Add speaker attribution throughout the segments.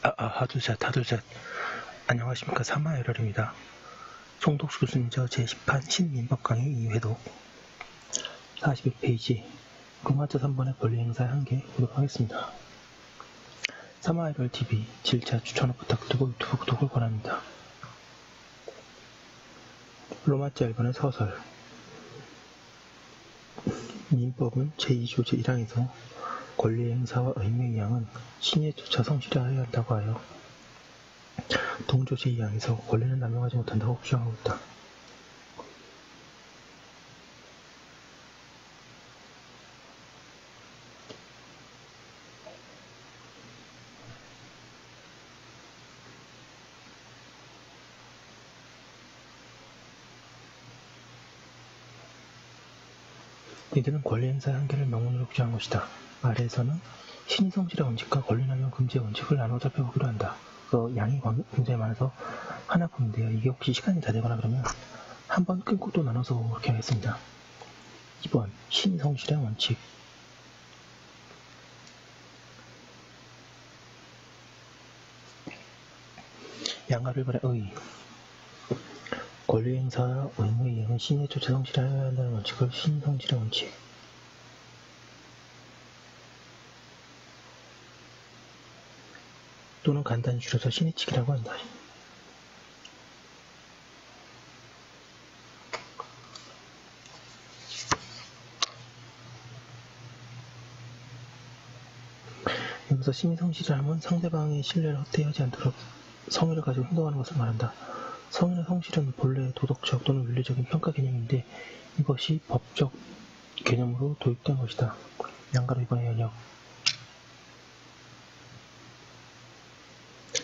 Speaker 1: 하둘셋. 안녕하십니까. 사마에럴입니다. 송독수 교수님 제10판 신민법 강의 2회독 42페이지 로마자 3번의 권리행사의 한계 보도록 하겠습니다. 사마에럴TV 질차 추천을 부탁드리고 유튜브 구독을 권합니다. 로마자 1번의 서설 민법은 제2조 제1항에서 권리행사와 의무의 양은 신에 조차 성실하여야 한다고 하여 동조 제2항에서 권리는 남용하지 못한다고 규정하고 있다. 이들은 권리행사의 한계를 명문으로 규정한 것이다. 아래에서는 신이 성실의 원칙과 권리남용 금지의 원칙을 나눠 살펴보기로 한다. 양이 굉장히 많아서 하나뿐인데요. 이게 혹시 시간이 다 되거나 그러면 한 번 끊고 또 나눠서 그렇게 하겠습니다. 2번 신이 성실의 원칙. 양가를 발의 의. 권리행사와 의무의 이행은 신에 조차 성실하여야 한다는 원칙을 신성실의 원칙. 또는 간단히 줄여서 신의칙이라고 한다. 여기서 신이 성실하면 상대방의 신뢰를 헛되이하지 않도록 성의를 가지고 행동하는 것을 말한다. 성의나 성실은 본래 도덕적 또는 윤리적인 평가 개념인데 이것이 법적 개념으로 도입된 것이다. 양가로 2번의 연역.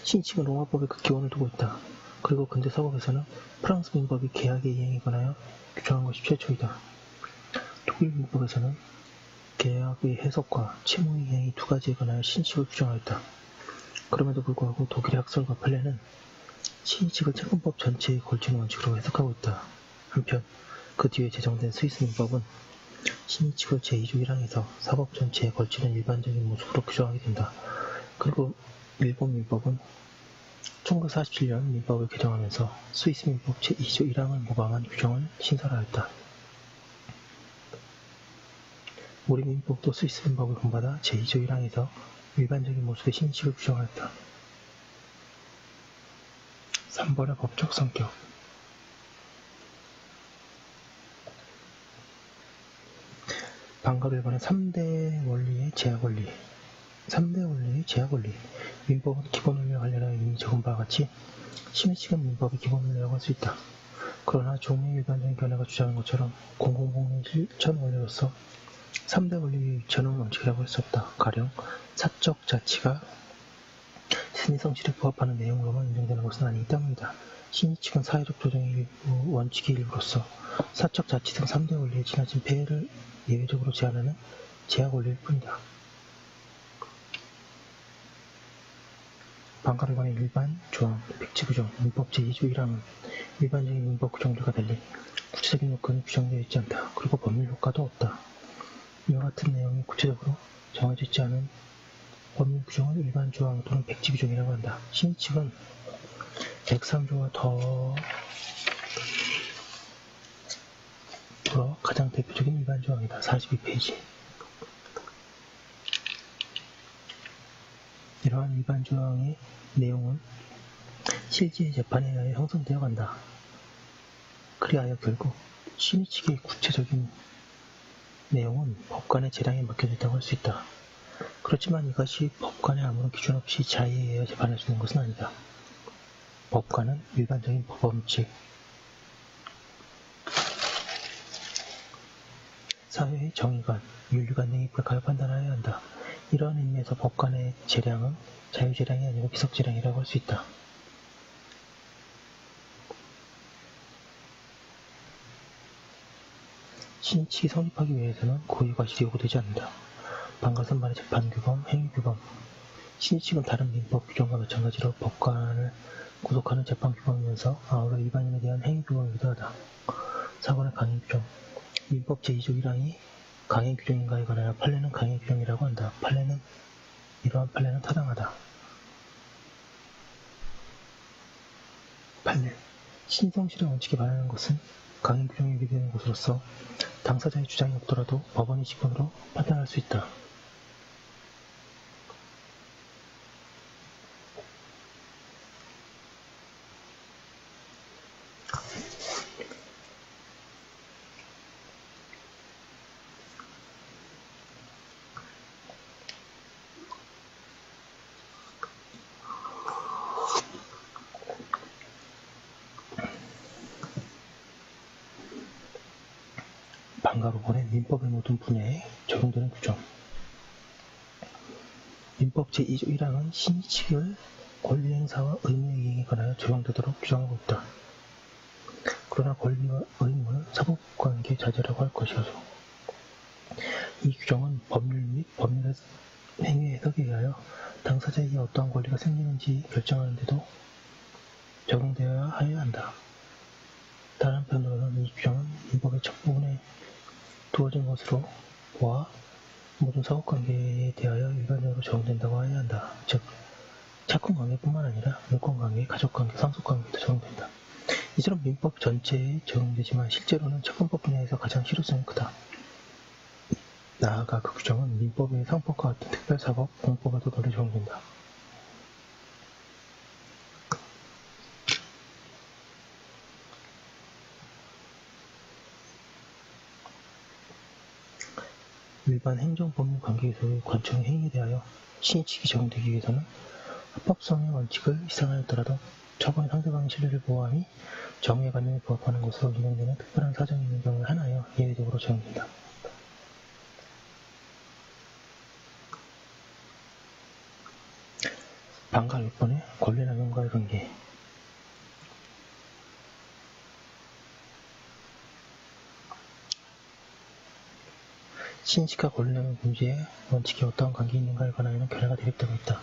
Speaker 1: 신칙은 로마법에 그 기원을 두고 있다. 그리고 근대사법에서는 프랑스 민법이 계약의 이행에 관하여 규정한 것이 최초이다. 독일 민법에서는 계약의 해석과 채무의 이행이 두 가지에 관하여 신칙을 규정하였다. 그럼에도 불구하고 독일의 학설과 판례는 신칙을 채권법 전체에 걸치는 원칙으로 해석하고 있다. 한편 그 뒤에 제정된 스위스 민법은 신칙을 제2조 1항에서 사법 전체에 걸치는 일반적인 모습으로 규정하게 된다. 그리고 일본 민법은 1947년 민법을 개정하면서 스위스 민법 제2조 1항을 모방한 규정을 신설하였다. 우리 민법도 스위스 민법을 본받아 제2조 1항에서 일반적인 모습의 신칙을 규정하였다. 3번의 법적 성격. 방금 1번의 3대 원리의 제약 원리. 3대 원리의 제약 원리. 민법은 기본 원리와 관련하여 이미 적은 바와 같이 신의칙은 민법의 기본 원리라고 할 수 있다. 그러나 종의 일반적인 견해가 주장한 것처럼 공공복리의 실천 원리로서 3대 원리의 유천은 원칙이라고 할 수 없다. 가령 사적 자치가 신의 성실에 부합하는 내용으로만 인정되는 것은 아니기 때문이다. 신의칙은 사회적 조정의 일부 원칙의 일부로서 사적 자치 등 3대 원리의 지나친 폐해를 예외적으로 제한하는 제약 원리일 뿐이다. 방가르관의 일반 조항, 백지 규정, 민법 제2조 1항은 일반적인 민법 규정들과 달리 구체적인 요건이 규정되어 있지 않다. 그리고 법률 효과도 없다. 이와 같은 내용이 구체적으로 정해져 있지 않은 법률 규정을 일반 조항 또는 백지 규정이라고 한다. 신의칙은 103조와 더불어 가장 대표적인 일반 조항이다. 42페이지. 이러한 일반 조항의 내용은 실제의 재판에 의해 형성되어 간다. 그리하여 결국 신의칙의 구체적인 내용은 법관의 재량에 맡겨져 있다고 할 수 있다. 그렇지만 이것이 법관의 아무런 기준 없이 자의에 의해 재판할 수 있는 것은 아니다. 법관은 일반적인 법원칙, 사회의 정의관, 윤리관 등이 불가하여 판단하여야 한다. 이러한 의미에서 법관의 재량은 자유재량이 아니고 비석재량이라고 할 수 있다. 신의칙이 성립하기 위해서는 고의 과실이 요구되지 않는다. 방가 3번의 재판규범, 행위규범. 신의칙은 다른 민법 규정과 마찬가지로 법관을 구속하는 재판규범이면서 아울러 일반인에 대한 행위규범이기도 하다. 4번의 강행규정. 민법 제2조 1항이 강행규정인가에 관하여 판례는 강행규정이라고 한다. 이러한 판례는 타당하다. 8. 신성실의 원칙에 반하는 것은 강행 규정에 위배되는 것으로서 당사자의 주장이 없더라도 법원의 직권으로 판단할 수 있다. 방가로본의 민법의 모든 분야에 적용되는 규정. 민법 제2조 1항은 신의칙을 권리행사와 의무의 이행에 관하여 적용되도록 규정하고 있다. 그러나 권리와 의무는 사법관계 자제라고 할 것이어서 이 규정은 법률 및 법률의 행위 해석에 의하여 당사자에게 어떠한 권리가 생기는지 결정하는 데도 적용되어야 하여야 한다. 다른 한편으로는 이 규정은 민법의 첫 부분에 두어진 것으로 보아 모든 사법관계에 대하여 일반적으로 적용된다고 하여야 한다. 즉, 착권관계뿐만 아니라 물권관계, 가족관계, 상속관계에도 적용된다. 이처럼 민법 전체에 적용되지만 실제로는 착권법 분야에서 가장 실효성이 크다. 나아가 그 규정은 민법의 상법과 같은 특별사법, 공법에도 널리 적용된다. 일반 행정법률 관계에서의 관청의 행위에 대하여 신의칙이 적용되기 위해서는 합법성의 원칙을 희생하였더라도 처분의 상대방의 신뢰를 보호함이 정의의 관념에 부합하는 것으로 인정되는 특별한 사정이 있는 경우에 하나여 예외적으로 적용된다. 방가 6번의 권리남용과의 관계. 신의칙과 권리남용 금지의 원칙이 어떠한 관계가 있는가에 관하여는 견해가 대립되고 있다.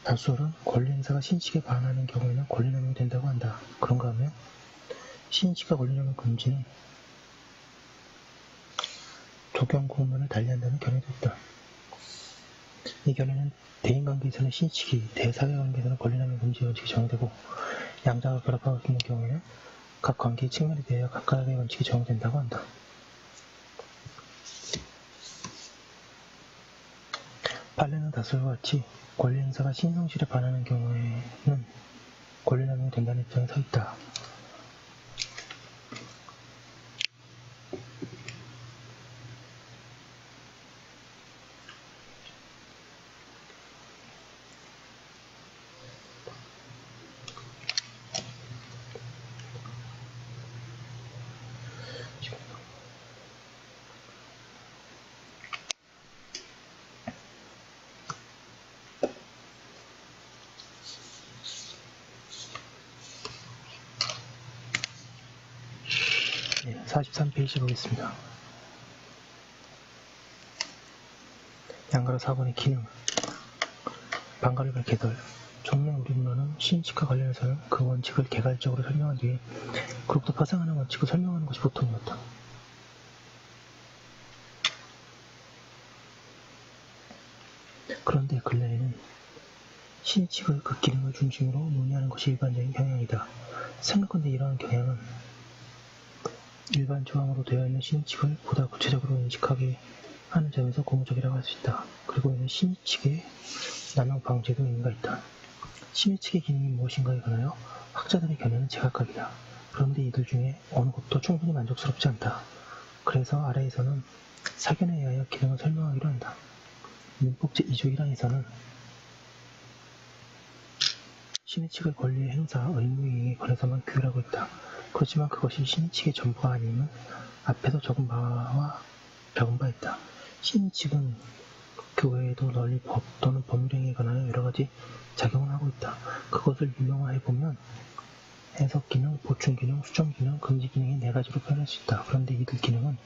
Speaker 1: 다수설은 권리행사가 신의칙에 반하는 경우에는 권리남용이 된다고 한다. 그런가 하면 신의칙과 권리남용 금지는 조경구문을 달리한다는 견해도 있다. 이 견해는 대인관계에서는 신의칙이, 대사회관계에서는 권리남용 금지 원칙이 적용되고 양자가 결합하고 있는 경우에는 각 관계의 측면에 대하여 각각의 원칙이 적용된다고 한다. 판례는 다수설과 같이 권리행사가 신성실에 반하는 경우에는 권리남용이 된다는 입장에 서 있다. 네, 43페이지 보겠습니다. 양가로 4번의 기능. 방가류별 개설. 종명 우리 문헌은 신의칙과 관련해서는 그 원칙을 개괄적으로 설명한 뒤에 그로부터 파생하는 원칙을 설명하는 것이 보통이었다. 그런데 근래에는 신의칙을 그 기능을 중심으로 논의하는 것이 일반적인 경향이다. 생각컨대 이러한 경향은 일반 조항으로 되어 있는 신의칙을 보다 구체적으로 인식하게 하는 점에서 고무적이라고 할 수 있다. 그리고 이는 신의칙의 남용 방지에도 의미가 있다. 신의칙의 기능이 무엇인가에 관하여 학자들의 견해는 제각각이다. 그런데 이들 중에 어느 것도 충분히 만족스럽지 않다. 그래서 아래에서는 사견에 의하여 기능을 설명하기로 한다. 민법 제2조 1항에서는 신의칙의 권리의 행사, 의무의 이행에 관해서만 규율하고 있다. 그렇지만 그것이 신의칙의 전부가 아니면 앞에서 적은 바와 적은 바 있다. 신의칙은 그 외에도 널리 법 또는 법률행위에 관하여 여러가지 작용을 하고 있다. 그것을 유형화해보면 해석기능, 보충기능, 수정기능, 금지기능의 4가지로 표현할 수 있다. 그런데 이들 기능은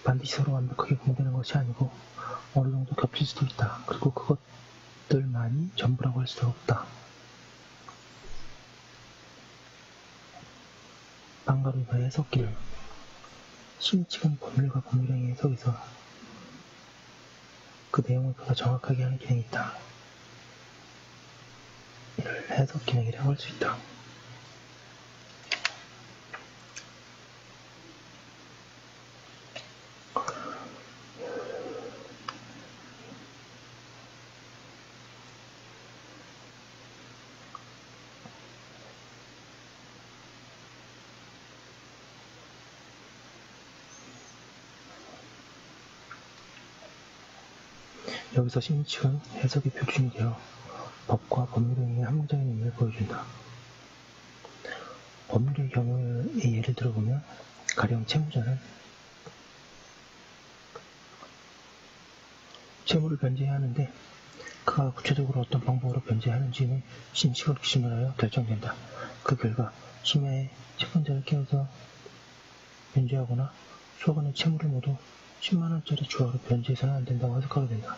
Speaker 1: 반드시 서로 완벽하게 구분되는 것이 아니고 어느 정도 겹칠 수도 있다. 그리고 그것들만이 전부라고 할 수도 없다. 방가루의 해석기능. 신의칙은 법률과 법률행위의 해석에서 그 내용을 보다 정확하게 하는 기능이 있다. 이를 해석 기능이라고 할 수 있다. 여기서 심리 측은 해석의 표준이 되어 법과 법률에 의해 한문적인 의미를 보여준다. 법률의 경우의 예를 들어보면 가령 채무자는 채무를 변제해야 하는데 그가 구체적으로 어떤 방법으로 변제하는지는 신칙을 기준으로 하여 결정된다. 그 결과 심야에 채권자를 깨워서 변제하거나 수억원의 채무를 모두 10만원짜리 주화로 변제해서는 안 된다고 해석하게 된다.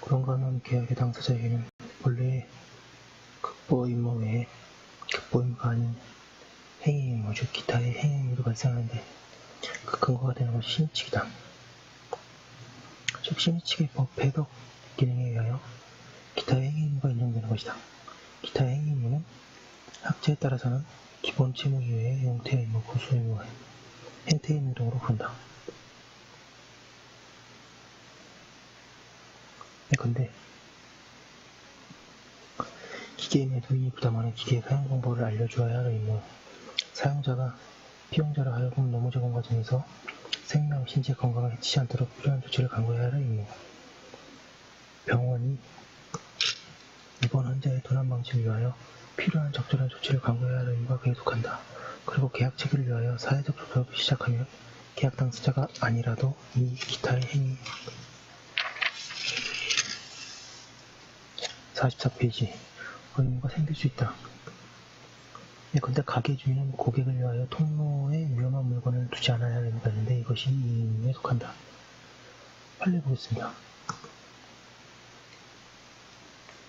Speaker 1: 그런가 하면 계약의 당사자에게는 본래의 극보 임무 외에 극보 임무가 아닌 행위 임무, 즉 기타의 행위 임무도 발생하는데 그 근거가 되는 것이 신의칙이다. 즉 신의칙의 법 해석 기능에 의하여 기타의 행위 임무가 인정되는 것이다. 기타의 행위 임무는 학자에 따라서는 기본 채무 이외의 용태 임무, 고수 임무, 행태 임무 등으로 부른다. 예컨대 기계의 매도인이 부담하는 기계 사용 방법을 알려주어야 하는 임무, 사용자가 피용자를 하여금 노무 제공 과정에서 생명, 신체 건강을 해치지 않도록 필요한 조치를 강구해야 하는 임무, 병원이 입원 환자의 도난 방지를 위하여 필요한 적절한 조치를 강구해야 하는 임무가 계속한다. 그리고 계약 체결을 위하여 사회적 조력을 시작하면 계약 당사자가 아니라도 이 기타의 행위 44페이지 의무가 생길 수 있다. 예컨대 가게 주인은 고객을 위하여 통로에 위험한 물건을 두지 않아야 하는 의무가 있는데 이것이 이 의무에 속한다. 판례 보겠습니다.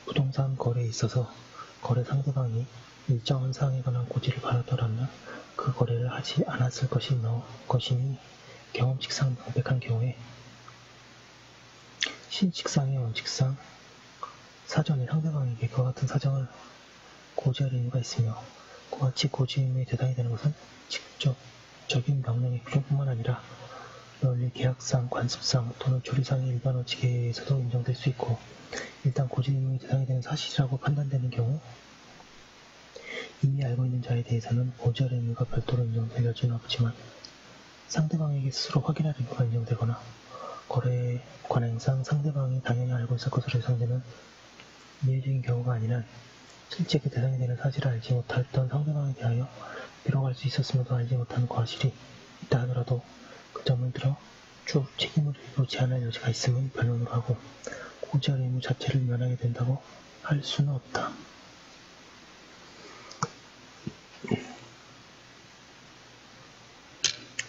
Speaker 1: 부동산 거래에 있어서 거래 상대방이 일정한 사항에 관한 고지를 받았더라면 그 거래를 하지 않았을 것이니 경험칙상 명백한 경우에 신칙상의 원칙상 사전에 상대방에게 그와 같은 사정을 고지할 의무가 있으며 그와 같이 고지 의무의 대상이 되는 것은 직접적인 명령의 규정뿐만 아니라 널리 계약상, 관습상 또는 조리상의 일반 원칙에서도 인정될 수 있고 일단 고지 의무의 대상이 되는 사실이라고 판단되는 경우 이미 알고 있는 자에 대해서는 고지할 의무가 별도로 인정될 여지는 없지만 상대방에게 스스로 확인할 의무가 인정되거나 거래 관행상 상대방이 당연히 알고 있을 것으로 예상되는 이례적인 경우가 아니란 실제 그 대상이 되는 사실을 알지 못했던 상대방에 대하여 비록 알 수 있었음에도 알지 못하는 과실이 있다 하더라도 그 점을 들어 쭉 책임을 일부 제한할 여지가 있음은 변론으로 하고 고지할 의무 자체를 면하게 된다고 할 수는 없다.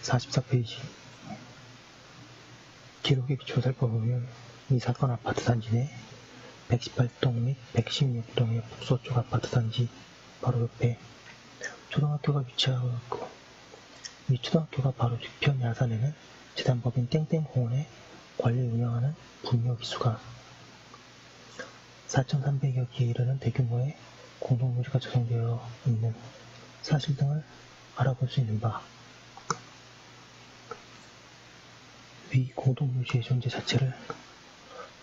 Speaker 1: (44페이지) 기록에 비추어 살펴보면 이 사건 아파트 단지 내 118동 및 116동의 북서쪽 아파트 단지 바로 옆에 초등학교가 위치하고 있고 이 초등학교가 바로 뒤편 야산에는 재단법인 땡땡공원의 관리 운영하는 분묘 기수가 4,300여 기에 이르는 대규모의 공동묘지가 조성되어 있는 사실 등을 알아볼 수 있는 바, 위 공동묘지의 존재 자체를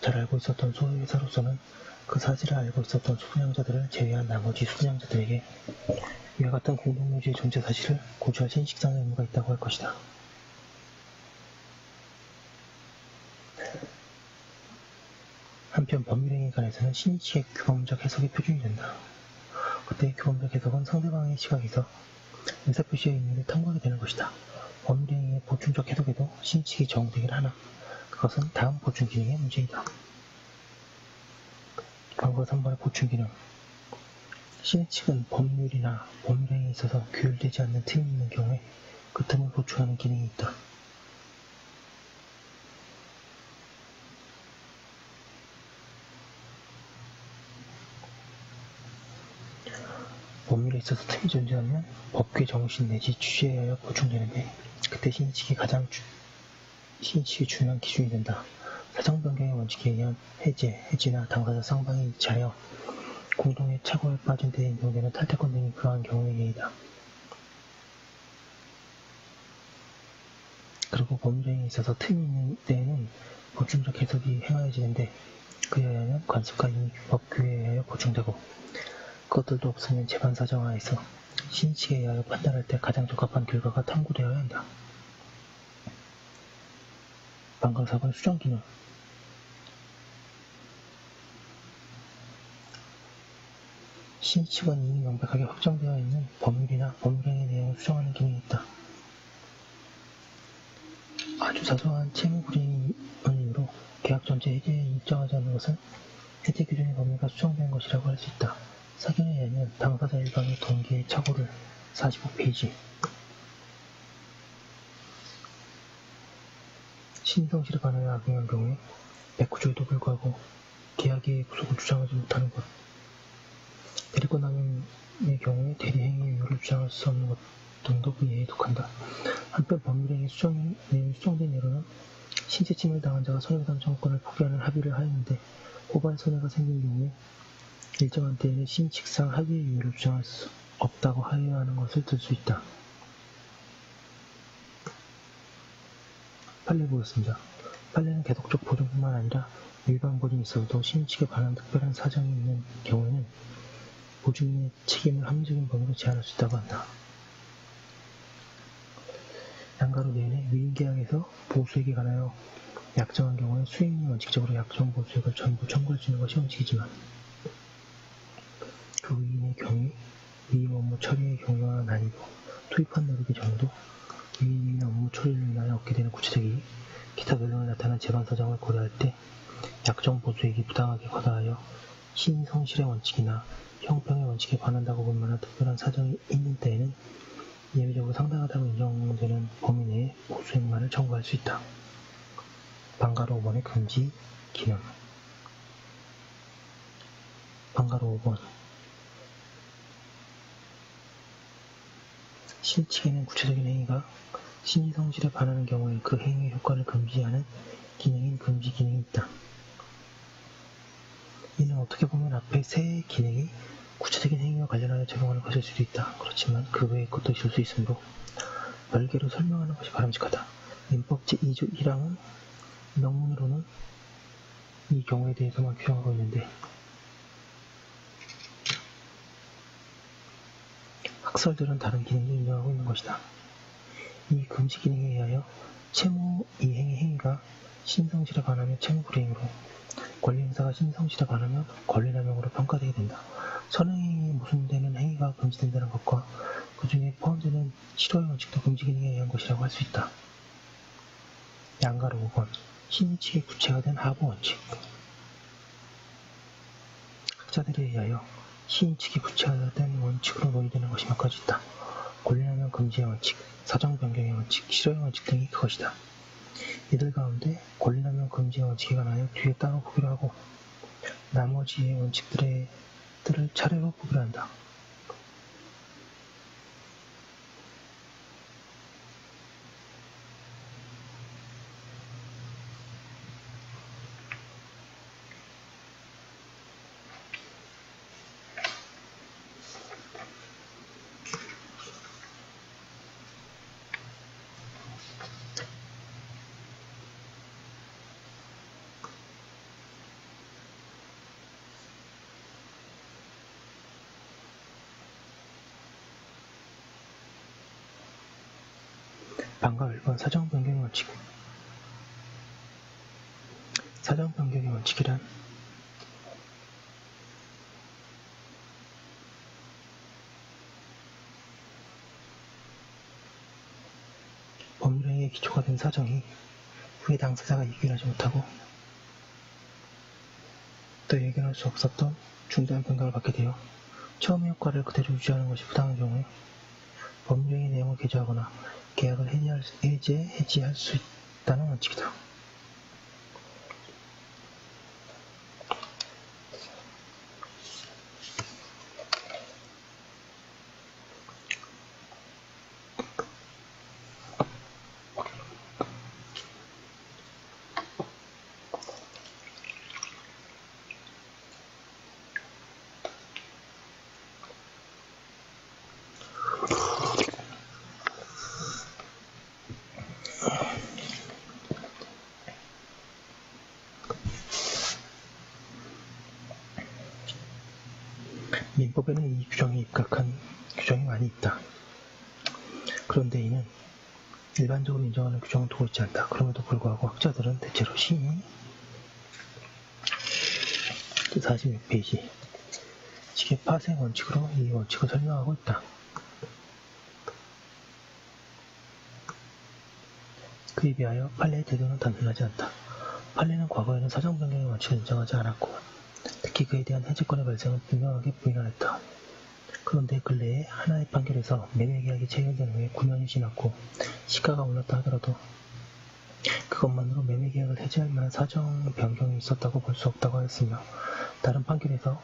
Speaker 1: 잘 알고 있었던 소유회사로서는 그 사실을 알고 있었던 수분양자들을 제외한 나머지 수분양자들에게 이와 같은 공동묘지의 존재 사실을 고지할 신식상의 의무가 있다고 할 것이다. 한편 법률행위에 관해서는 신의칙의 규범적 해석이 표준이 된다. 그때의 규범적 해석은 상대방의 시각에서 의사표시의 의미를 탐구하게 되는 것이다. 법률행위의 보충적 해석에도 신의칙이 적용되긴 하나 그것은 다음 보충 기능의 문제이다. 광고 3번의 보충 기능. 신의칙은 법률이나 법률행위에 있어서 규율되지 않는 틈이 있는 경우에 그 틈을 보충하는 기능이 있다. 법률에 있어서 틈이 존재하면 법규의 정신 내지 취지에 의하여 보충되는데 그때 신의칙이 중요한 기준이 된다. 사정 변경의 원칙에 의한 해지나 당사자 쌍방이 일치하여 공동의 착오에 빠진 데에 인정되는 탈퇴권 등이 그러한 경우의 예이다. 그리고 법률행위에 있어서 틈이 있는 때에는 보충적 해석이 행하여지는데 그에 의하면 관습과 법규에 의하여 보충되고 그것들도 없으면 재판 사정하에서 신의칙에 의하여 판단할 때 가장 적합한 결과가 탐구되어야 한다. 방금 4번 수정기능 신의칙은 이미 명백하게 확정되어 있는 법률이나 법률행위 내용을 수정하는 기능이 있다. 아주 사소한 채무 불이행을 이유로 계약 전체 해지에 일정하지 않는 것은 해지 규정의 범위가 수정된 것이라고 할 수 있다. 사견에 의하면 당사자 일방의 동기의 착오를 45페이지 신성실에 관하여 악용한 경우에 109조에도 불구하고 계약의 구속을 주장하지 못하는 것 대리권 남용의 경우에 대리행위의 이유를 주장할 수 없는 것 등도 그 예에 속한다. 한편 법률행위 내용이 수정된 예로는 신체침해를 당한 자가 손해배상 청구권을 포기하는 합의를 하였는데 고발 손해가 생긴 경우에 일정한 때에는 신의칙상 합의의 이유를 주장할 수 없다고 하여야 하는 것을 들 수 있다. 판례 보였습니다. 판례는 계속적 보존뿐만 아니라 일반벌이 있어도 신의칙에 관한 특별한 사정이 있는 경우에는 보증인의 책임을 합리적인 범위로 제한할 수 있다고 한다. 양가로 내내 위임계약에서 보수액에 관하여 약정한 경우에 수임이 원칙적으로 약정 보수액을 전부 청구할 수 있는 것이 원칙이지만 그 위임의 경위, 위임 업무 처리의 경우와 난이도, 투입한 노력의 정도, 위임이나 업무 처리를 인하여 얻게 되는 구체적인 기타 변론에 나타난 재반 사정을 고려할 때 약정 보수액이 부당하게 과다하여 신성실의 원칙이나 형평의 원칙에 반한다고 볼 만한 특별한 사정이 있는 때에는 예외적으로 상당하다고 인정되는 범위 내에 보수액만을 청구할 수 있다. 방가로 5번의 금지 기능 방가로 5번 신의칙에는 구체적인 행위가 신의성실에 반하는 경우에 그 행위의 효과를 금지하는 기능인 금지 기능이 있다. 이는 어떻게 보면 앞의 세 기능이 구체적인 행위와 관련하여 적용하는 것일 수도 있다. 그렇지만 그 외의 것도 있을 수 있으므로 별개로 설명하는 것이 바람직하다. 민법 제2조 1항은 명문으로는 이 경우에 대해서만 규정하고 있는데 학설들은 다른 기능도 인정하고 있는 것이다. 이 금지 기능에 의하여 채무 이행의 행위가 신성실에 반하면 채무불이행으로 권리행사가 신성실에 반하면 권리남용으로 평가되게 된다. 선행행위에 모순되는 행위가 금지된다는 것과 그 중에 포함되는 실효의 원칙도 금지 기능에 의한 것이라고 할 수 있다. 양가로 5번 신의칙의 구체화된 하부 원칙 학자들에 의하여 신의칙이 구체화된 원칙으로 논의되는 것이 몇 가지 있다. 권리남용 금지의 원칙, 사정 변경의 원칙, 실효의 원칙 등이 그것이다. 이들 가운데 권리남용 금지의 원칙에 관하여 뒤에 따로 보기로 하고 나머지의 원칙들을 차례로 보기로 한다. 방가 1번 사정 변경의 원칙 사정 변경의 원칙이란 법률행위에 기초가 된 사정이 후에 당사자가 예견하지 못하고 또 예견할 수 없었던 중대한 변경을 받게 되어 처음의 효과를 그대로 유지하는 것이 부당한 경우에 법률행위 내용을 개조하거나 계약을 해지할 수 있다는 원칙이다. 민법에는 이 규정에 입각한 규정이 많이 있다. 그런데 이는 일반적으로 인정하는 규정은 두고 있지 않다. 그럼에도 불구하고 학자들은 대체로 신이 46페이지 지계 파생 원칙으로 이 원칙을 설명하고 있다. 그에 비하여 판례의 태도는 단순하지 않다. 판례는 과거에는 사정 변경의 원칙을 인정하지 않았고 특히 그에 대한 해지권의 발생은 분명하게 부인하였다. 그런데 근래에 하나의 판결에서 매매계약이 체결된 후에 9년이 지났고 시가가 올랐다 하더라도 그것만으로 매매계약을 해지할 만한 사정 변경이 있었다고 볼 수 없다고 하였으며 다른 판결에서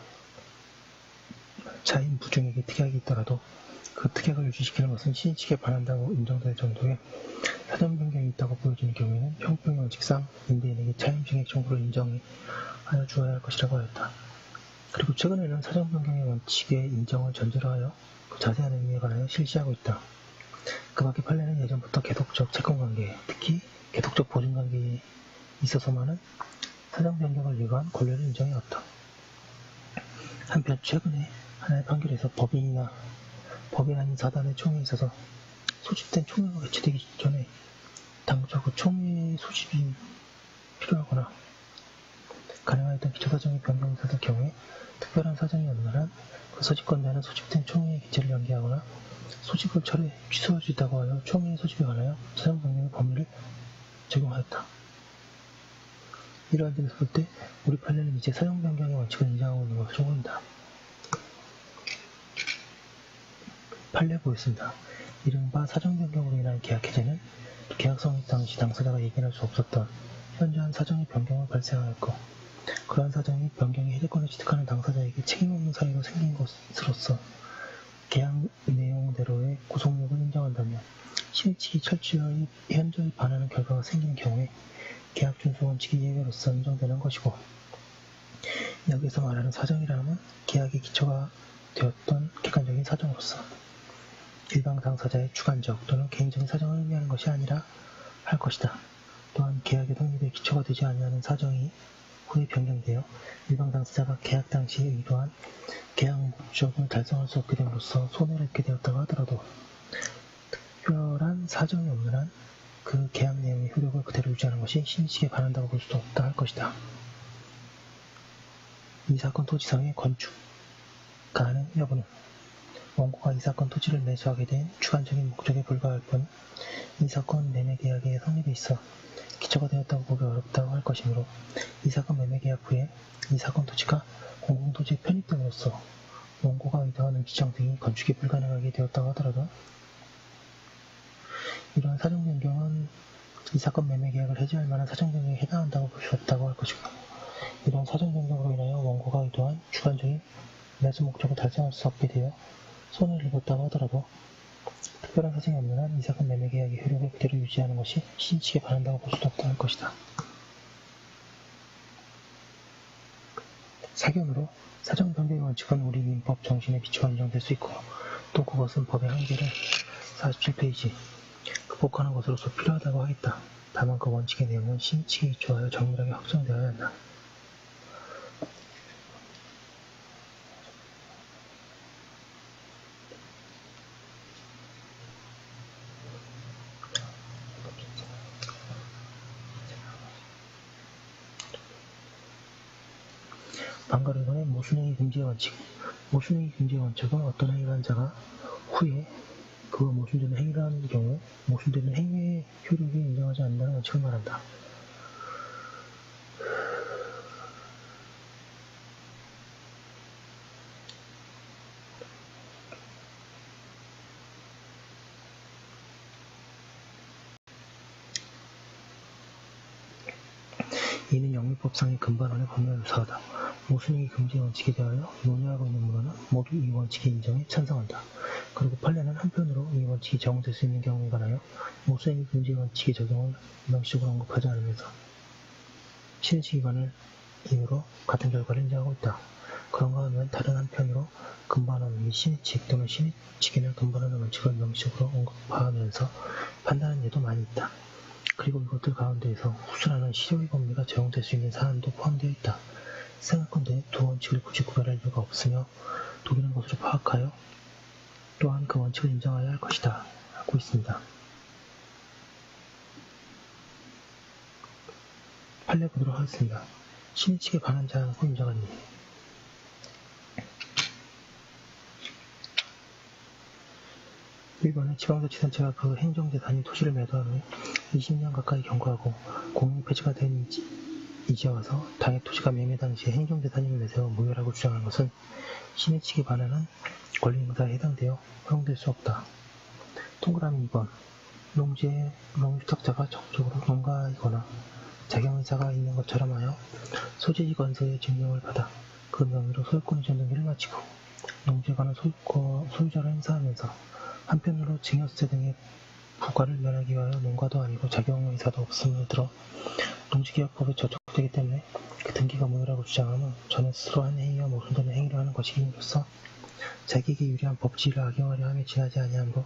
Speaker 1: 차인 부중에게 특약이 있더라도 그 특약을 유지시키는 것은 시인 측에 반한다고 인정될 정도의 사정 변경이 있다고 보여지는 경우에는 형평의 원칙상 임대인에게 차임 증액 청구를 인정하여 주어야 할 것이라고 하였다. 그리고 최근에는 사정 변경의 원칙의 인정을 전제로 하여 그 자세한 의미에 관하여 실시하고 있다. 그 밖에 판례는 예전부터 계속적 채권관계, 특히 계속적 보증관계에 있어서만은 사정 변경을 위한 권리를 인정해왔다. 한편 최근에 하나의 판결에서 법인 아닌 사단의 총회에 있어서 소집된 총회가 개최되기 전에 당초 그 총회 소집이 필요하거나 가능하였던 기초사정의 변경이 있었을 경우에 특별한 사정이 없는 한 그 소집권자는 소집된 총회의 개최를 연기하거나 소집을 취소할 수 있다고 하여 총회의 소집에 관하여 사정 변경의 법리를 적용하였다. 이러한 점에서 볼 때 우리 판례는 이제 사정 변경의 원칙을 인정하고 있는 것으로 보인다. 판례 보였습니다. 이른바 사정 변경으로 인한 계약 해제는 계약 성립 당시 당사자가 예견할 수 없었던 현저한 사정의 변경을 발생하였고 그러한 사정이 변경의 해제권을 취득하는 당사자에게 책임없는 사유로 생긴 것으로서 계약 내용대로의 구속력을 인정한다면 신의측이 철저히 현저히 반하는 결과가 생기는 경우에 계약 준수 원칙이 예외로서 인정되는 것이고 여기서 말하는 사정이라면 계약의 기초가 되었던 객관적인 사정으로서 일방 당사자의 주관적 또는 개인적인 사정을 의미하는 것이 아니라 할 것이다. 또한 계약의 성립에 기초가 되지 아니하는 사정이 후에 변경되어 일방 당사자가 계약 당시 의도한 계약 목적을 달성할 수 없게 됨으로써 손해를 입게 되었다고 하더라도 특별한 사정이 없는 한 그 계약 내용의 효력을 그대로 유지하는 것이 신의측에 반한다고 볼 수도 없다 할 것이다. 이 사건 토지상의 건축 가능 여부는 원고가 이 사건 토지를 매수하게 된 주관적인 목적에 불과할 뿐 이 사건 매매계약의 성립에 있어 기초가 되었다고 보기 어렵다고 할 것이므로 이 사건 매매계약 후에 이 사건 토지가 공공토지에 편입됨으로써 원고가 의도하는 지정 등이 건축이 불가능하게 되었다고 하더라도 이러한 사정 변경은 이 사건 매매계약을 해지할 만한 사정 변경에 해당한다고 볼 수 없다고 할 것이고 이러한 사정 변경으로 인하여 원고가 의도한 주관적인 매수 목적을 달성할 수 없게 되어 손해를 입었다고 하더라도 특별한 사정이 없는 한 이 사건 매매계약의 효력을 그대로 유지하는 것이 신의측에 반한다고 볼 수도 없다 할 것이다. 사견으로 사정 변경의 원칙은 우리 민법 정신에 비추어 인정될 수 있고 또 그것은 법의 한계를 47페이지 극복하는 것으로서 필요하다고 하겠다. 다만 그 원칙의 내용은 신의측에 기초하여 정밀하게 확정되어야 한다. 방가르선의 모순행위 금지의 원칙. 모순행위 금지의 원칙은 어떤 행위를 한 자가 후에 그 모순되는 행위를 하는 경우 모순되는 행위의 효력이 인정하지 않는다는 원칙을 말한다. 이는 영미법상의 근반원의 법률 유사하다. 모순행위 금지 원칙에 대하여 논의하고 있는 문헌은 모두 이 원칙의 인정에 찬성한다. 그리고 판례는 한편으로 이 원칙이 적용될 수 있는 경우에 관하여 모순행위 금지 원칙의 적용을 명시적으로 언급하지 않으면서 신의측 위반을 이유로 같은 결과를 인정하고 있다. 그런가 하면 다른 한편으로 근반원 및 신의측 또는 신의측이나 근반원의 원칙을 명시적으로 언급하면서 판단하는 예도 많이 있다. 그리고 이것들 가운데에서 후순하는 실효의 법리가 적용될 수 있는 사안도 포함되어 있다. 생각컨대 두 원칙을 굳이 구별할 이유가 없으며 독일은 것으로 파악하여 또한 그 원칙을 인정해야 할 것이다 하고 있습니다. 판례 보도록 하겠습니다. 신의 측에 반한 자는 후 인정하니 1번은 지방자치단체가 그 행정재산인 토지를 매도한 후 20년 가까이 경과하고 공용 폐지가 된 이제 와서 당의 토지가 매매 당시에 행정재산임을 내세워 무효라고 주장하는 것은 신의 측에 반하는 권리행사에 해당되어 허용될 수 없다. 동그라미 2번 농지의 농주탁자가 적극적으로 농가이거나 자경의사가 있는 것처럼 하여 소재지 건설의 증명을 받아 그 명의로 소유권 이전 등기를 마치고 농지에 관한 소유자를 행사하면서 한편으로 증여세 등의 부과를 면하기 위하여 농가도 아니고 자경의사도 없음을 들어 농지계약법에 저촉되기 때문에 그 등기가 무효라고 주장하면 전에 스스로 한 행위와 모순되는 행위를 하는 것이기로서 자기에게 유리한 법지를 악용하려 함에 지나지 아니하므로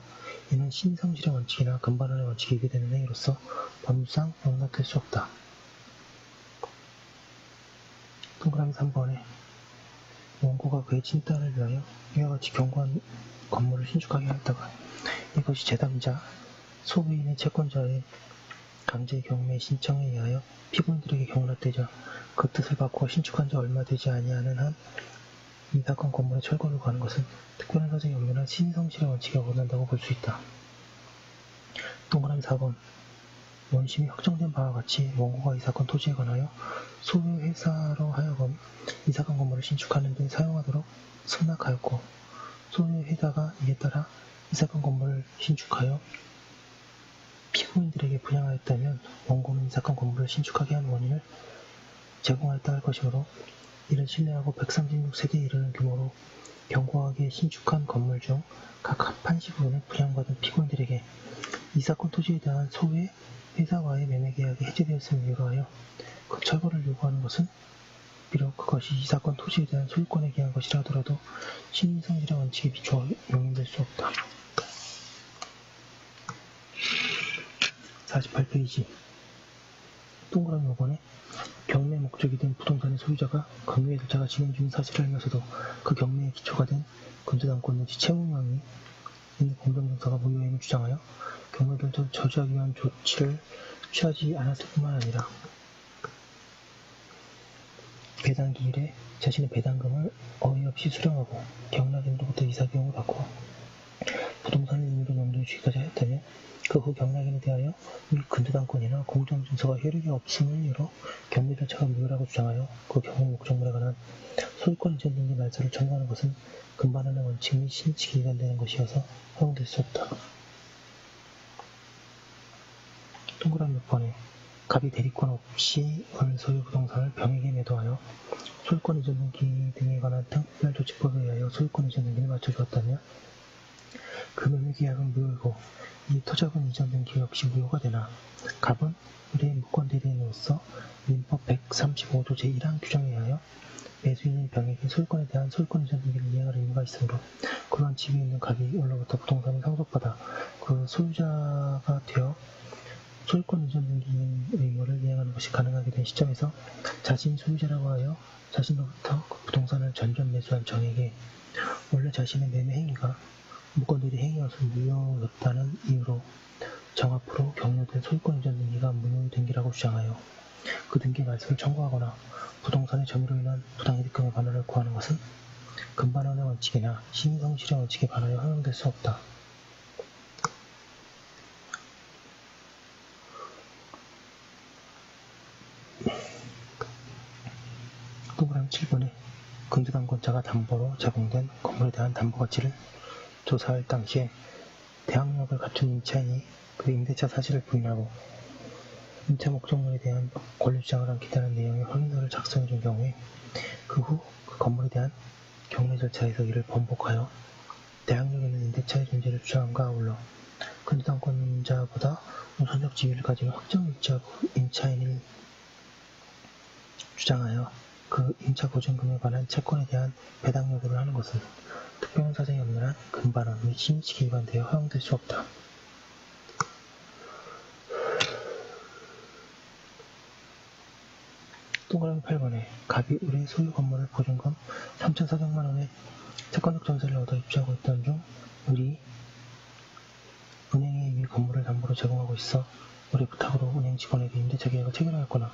Speaker 1: 이는 신성질의 원칙이나 근반원의 원칙에 위배되는 행위로서 법률상 용납될 수 없다. 동그라미 3번에 원고가 그의 친딸을 위하여 이와 같이 견고한 건물을 신축하게 하였다가 이것이 제3자 소부인의 채권자의 강제 경매 신청에 의하여 피고인들에게 경락되자 그 뜻을 바꾸어 신축한 지 얼마 되지 아니하는 한 이 사건 건물의 철거를 구하는 것은 특별한 사정이 없는 한 신성실의 원칙에 어긋난다고 볼 수 있다. 동그라미 4번 원심이 확정된 바와 같이 원고가 이 사건 토지에 관하여 소유 회사로 하여금 이 사건 건물을 신축하는 데 사용하도록 승낙하였고 소유 회사가 이에 따라 이 사건 건물을 신축하여 피고인들에게 분양하였다면 원고는 이 사건 건물을 신축하게 한 원인을 제공하였다 할 것이므로 이를 신뢰하고 136세대에 이르는 규모로 견고하게 신축한 건물 중 각 합한 시부분을 분양받은 피고인들에게 이 사건 토지에 대한 소유의 회사와의 매매계약이 해제되었음을 이유로 하여 그 철거를 요구하는 것은 비록 그것이 이 사건 토지에 대한 소유권에 기한 것이라 하더라도 신성질의 원칙에 비추어 용인될 수 없다. 48페이지 동그라미 5번에 경매 목적이 된 부동산의 소유자가 경매 절차가 진행 중인 사실을 알면서도 그 경매의 기초가 된 근저당권 내지 채무명의 있는 공정증서가 무효임을 주장하여 경매 결정을 저지하기 위한 조치를 취하지 않았을 뿐만 아니라 배당기일에 자신의 배당금을 어이없이 수령하고 경락인으로부터 이사비용을 받고 부동산을 임의로 명도에 주기까지 하였다면 그 후 경락인에 대하여 이 근저당권이나 공정증서가 효력이 없음을 이유로 경매 절차가 무효라고 주장하여 그 경매 목적물에 관한 소유권 이전 등기 말소를 청구하는 것은 근반원의 원칙 및 신칙이 위반되는 것이어서 허용될 수 없다. 동그라미 6번에 갑이 대리권 없이 을 소유 부동산을 병에게 매도하여 소유권 이전 등기 등에 관한 특별조치법에 의하여 소유권 이전 등기를 맞춰주었다면 그 매매계약은 무효이고 이 토자금 이전 등기 역시 무효가 되나 갑은 의뢰인 무권대리인으로서 민법 135조 제1항 규정에 의하여 매수인인 병에게 소유권에 대한 소유권 이전 등기를 이행할 의무가 있으므로 그러한 집이 있는 갑이 을로부터 부동산을 상속받아 그 소유자가 되어 소유권 이전 등기 의무를 이행하는 것이 가능하게 된 시점에서 자신이 소유자라고 하여 자신으로부터 그 부동산을 전전 매수한 정에게 원래 자신의 매매 행위가 무권대리 행위여서 무효였다는 이유로 정 앞으로 격려된 소유권 이전 등기가 무효의 등기라고 주장하여 그 등기 말소를 청구하거나 부동산의 점유로 인한 부당이득금의 반환을 구하는 것은 근반원의 원칙이나 신성실의 원칙에 반하여 허용될 수 없다. 동그라미 7번에 근저당권자가 담보로 제공된 건물에 대한 담보가치를 조사할 당시에 대항력을 갖춘 임차인이 그 임대차 사실을 부인하고 임차 목적물에 대한 권리 주장을 않겠다는 내용의 확인서를 작성해 준 경우에 그 후 그 건물에 대한 경매 절차에서 이를 번복하여 대항력 있는 임대차의 존재를 주장함과 아울러 근저당권자보다 우선적 지위를 가진 확정 임차인을 주장하여 그 임차 보증금에 관한 채권에 대한 배당 요구를 하는 것은 특별한 사정이 없는 한 근반원 및 신의칙에 위반되어 허용될 수 없다. 동그라미 8번에 갑이 우리 소유 건물을 보증금 3,400만 원에 채권적 전세를 얻어 입주하고 있던 중 우리 은행에 이 건물을 담보로 제공하고 있어 우리 부탁으로 은행 직원에게 임대차 계약을 체결하였거나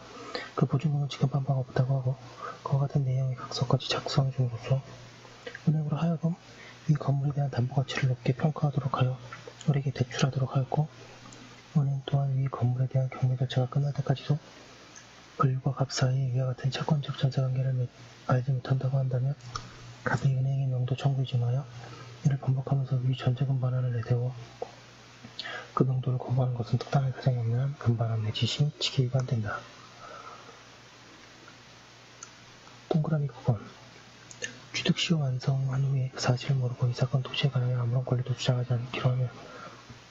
Speaker 1: 그 보증금을 지급한 바가 없다고 하고 그와 같은 내용의 각서까지 작성해 줌으로써 은행으로 하여금 이 건물에 대한 담보 가치를 높게 평가하도록 하여 우리에게 대출하도록 하였고 은행 또한 이 건물에 대한 경매 절차가 끝날 때까지도 을과 갑 사이에 위와 같은 채권적 전세관계를 알지 못한다고 한다면 갑이 은행에 명도 청구에 증하여 이를 반복하면서 위 전세금 반환을 내세워 그 명도를 거부하는 것은 특단의 사정이 없는 한 금반환 내지 신치기 위반된다. 동그라미 9번 취득시효 완성한 후에 그 사실을 모르고 이 사건 토지에 관하여 아무런 권리도 주장하지 않기로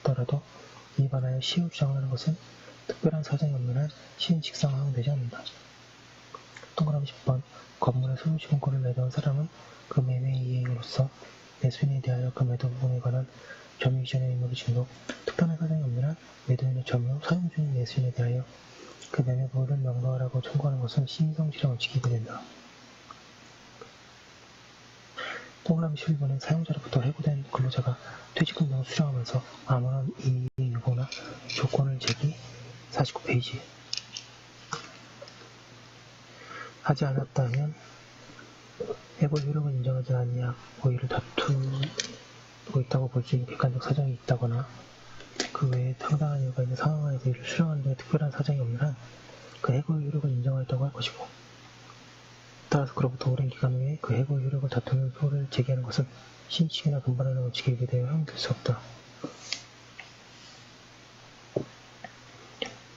Speaker 1: 하더라도 이에 반하여 시효 주장을 하는 것은 특별한 사정이 없는 한 시인식상 허용되지 않는다. 동그라미 10번 건물의 소유 지분권을 매도한 사람은 그 매매 이행으로서 매수인에 대하여 그 매도 부분에 관한 점유 이전의 의무를 진도 특단한 사정이 없는 한 매도인의 점유 사용 중인 매수인에 대하여 그 매매 부분을 명도하라고 청구하는 것은 시민성실의 원칙이 된다. 동그라미 11번은 사용자로부터 해고된 근로자가 퇴직금 등을 수령하면서 아무런 이의 유보나 조건을 제기 49페이지 하지 않았다면 해고 효력을 인정하지 않냐 고의를 다투고 있다고 볼 수 있는 객관적 사정이 있다거나 그 외에 상당한 이유가 있는 상황 하에서 이를 수령하는 등의 특별한 사정이 없는 한 그 해고의 효력을 인정하였다고 할 것이고 따라서 그로부터 오랜 기간 후에 그 해고의 효력을 다투는 소를 제기하는 것은 신치기나 금반환의 원칙에 위배되어 허용될 수 없다.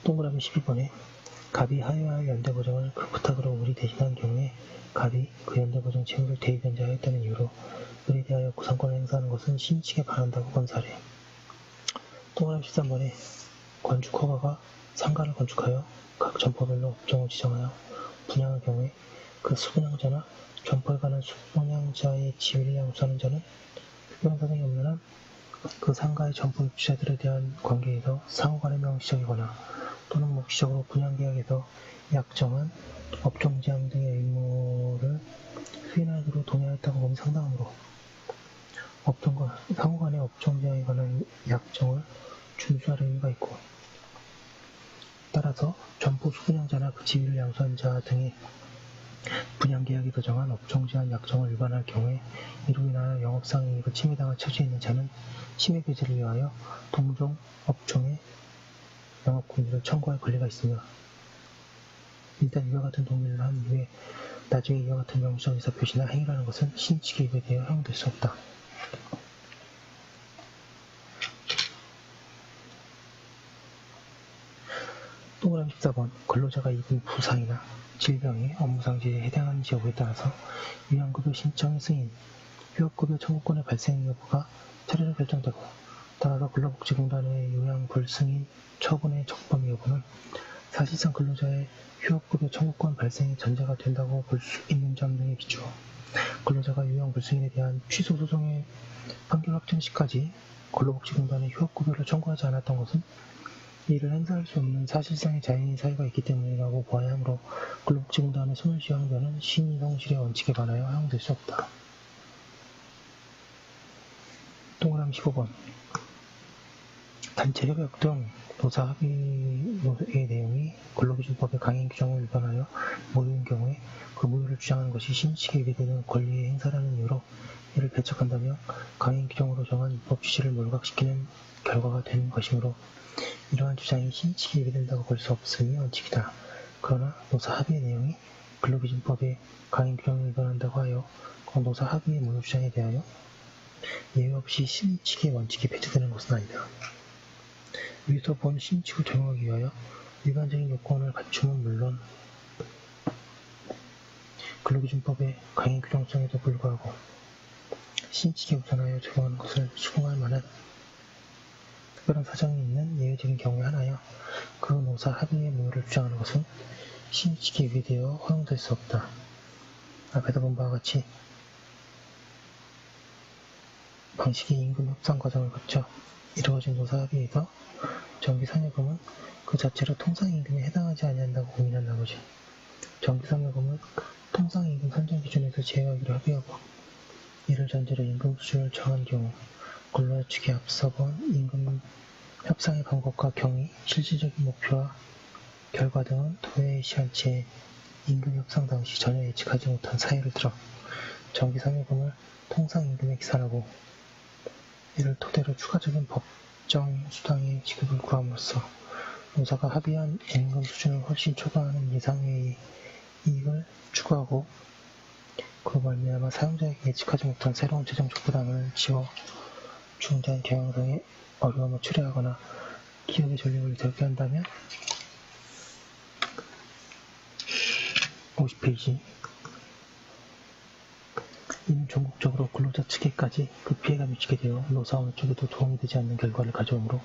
Speaker 1: 동그라미 12번에 갑이 하여하여 연대보증을 그 부탁으로 을이 대신한 경우에 갑이 그 연대보증 채무를 대위변제하였다는 이유로 을에 대하여 구상권을 행사하는 것은 신치기에 반한다고 본 사례. 동그라미 13번에 건축 허가가 상가를 건축하여 각 점포별로 업종을 지정하여 분양할 경우에 그 수분양자나 점포에 관한 수분양자의 지위를 양수하는 자는 특별한 사정이 없는 한 그 상가의 점포 입주자들에 대한 관계에서 상호간의 명시적이거나 또는 묵시적으로 분양계약에서 약정한 업종 제한 등의 의무를 수행하기로 동의하였다고 봄이 상당하므로 상호간의 업종 제한에 관한 약정을 준수할 의무가 있고 따라서 점포 수분양자나 그 지위를 양수한 자 등의 분양계약에서 정한 업종제한 약정을 위반할 경우에 이로 인하여 영업상 이익을 침해당할 처지에 있는 자는 침해배제를 위하여 동종 업종의 영업금지를 청구할 권리가 있으며 일단 이와 같은 동의를 한 이후에 나중에 이와 같은 명시적 의사표시나 행위를 하는 것은 신치기에 위배되어 허용될 수 없다. 동그라미 14번 근로자가 입은 부상이나 질병이 업무상실에 해당하는지 여부에 따라서 위안급여 신청 승인, 휴업급여 청구권의 발생 여부가 차례로 결정되고 따라서 근로복지공단의 요양불승인 처분의 적법 여부는 사실상 근로자의 휴업급여 청구권 발생이 전제가 된다고 볼 수 있는 점 등에 비추어 근로자가 요양불승인에 대한 취소 소송의 판결 확정 시까지 근로복지공단의 휴업급여를 청구하지 않았던 것은 이를 행사할 수 없는 사실상의 자연인 사유가 있기 때문이라고 보아야 하므로 근로복지공단의 소멸시효항변은 신의성실의 원칙에 관하여 허용될 수 없다. 동그라미 15번 단체 협약 등 노사 합의의 내용이 근로기준법의 강행 규정을 위반하여 모유인 경우에 그 모유를 주장하는 것이 신치기에 위배되는 권리의 행사라는 이유로 이를 배척한다며 강행 규정으로 정한 입법 취지를 몰각시키는 결과가 되는 것이므로 이러한 주장이 신치기에 위배된다고 볼 수 없음이 원칙이다. 그러나 노사 합의의 내용이 근로기준법의 강행 규정을 위반한다고 하여 그 노사 합의의 모유 주장에 대하여 예외 없이 신치기의 원칙이 배제되는 것은 아니다. 위에서 본 신치를 적용하기 위하여 일반적인 요건을 갖추면 물론 근로기준법의 강행 규정성에도 불구하고 신치기에 우선하여 적용하는 것을 수긍할 만한 특별한 사정이 있는 예외적인 경우에 하나여 그 노사 합의의 모유를 주장하는 것은 신치기에 위배되어 허용될 수 없다. 앞에서 본 바와 같이 방식의 임금 협상 과정을 거쳐 이루어진 노사 합의에서 정기 상여금은 그 자체로 통상임금에 해당하지 아니한다고 공인한 나머지 정기상여금은 통상임금 산정 기준에서 제외하기로 합의하고 이를 전제로 임금 수준을 정한 경우 근로자 측이 앞서 본 임금 협상의 방법과 경위, 실질적인 목표와 결과 등은 도해에 시한치에 임금 협상 당시 전혀 예측하지 못한 사유를 들어 정기상여금을 통상임금에 기산하고 이를 토대로 추가적인 법정 수당의 지급을 구함으로써 노사가 합의한 임금 수준을 훨씬 초과하는 예상외의 이익을 추구하고 그로 말미암아 사용자에게 예측하지 못한 새로운 재정적 부담을 지워 중대한 경영상의 어려움을 초래하거나 기업의 전력을 들게 한다면 50페이지 이는 전국적으로 근로자 측에까지 그 피해가 미치게 되어 노사 어느 쪽에도 도움이 되지 않는 결과를 가져오므로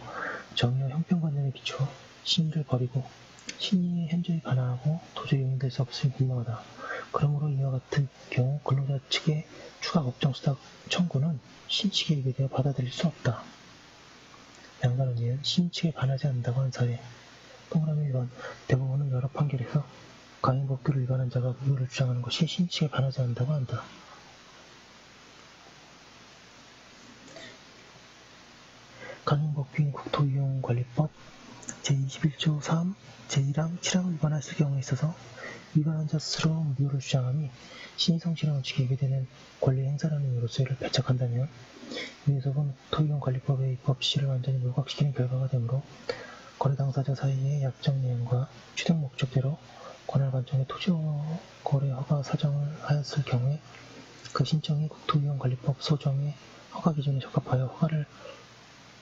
Speaker 1: 정의와 형평관념에 비추어 신의를 버리고 신의의 현저히 반하고 도저히 용인될 수 없음이 분명하다. 그러므로 이와 같은 경우 근로자 측의 추가 법정수당 청구는 신측에 의뢰되어 받아들일 수 없다. 양단은 이는 신측에 반하지 않는다고 하는 사례. 동그라미 1번 대법원은 여러 판결에서 강행법규를 위반한 자가 무효를 주장하는 것이 신측에 반하지 않는다고 한다. 강행법규인 국토이용관리법 제21조 3, 제1항, 7항을 위반했을 경우에 있어서 위반한 자 스스로 무효를 주장함이 신의성실한 원칙에 위배되는 권리 행사라는 의미로서 이를 배척한다면 위에서 본 국토이용관리법의 입법 시를 완전히 몰각시키는 결과가 되므로 거래 당사자 사이의 약정 내용과 추정 목적대로 권할 관청의 토지 거래 허가 사정을 하였을 경우에 그 신청이 국토이용관리법 소정의 허가 기준에 적합하여 허가를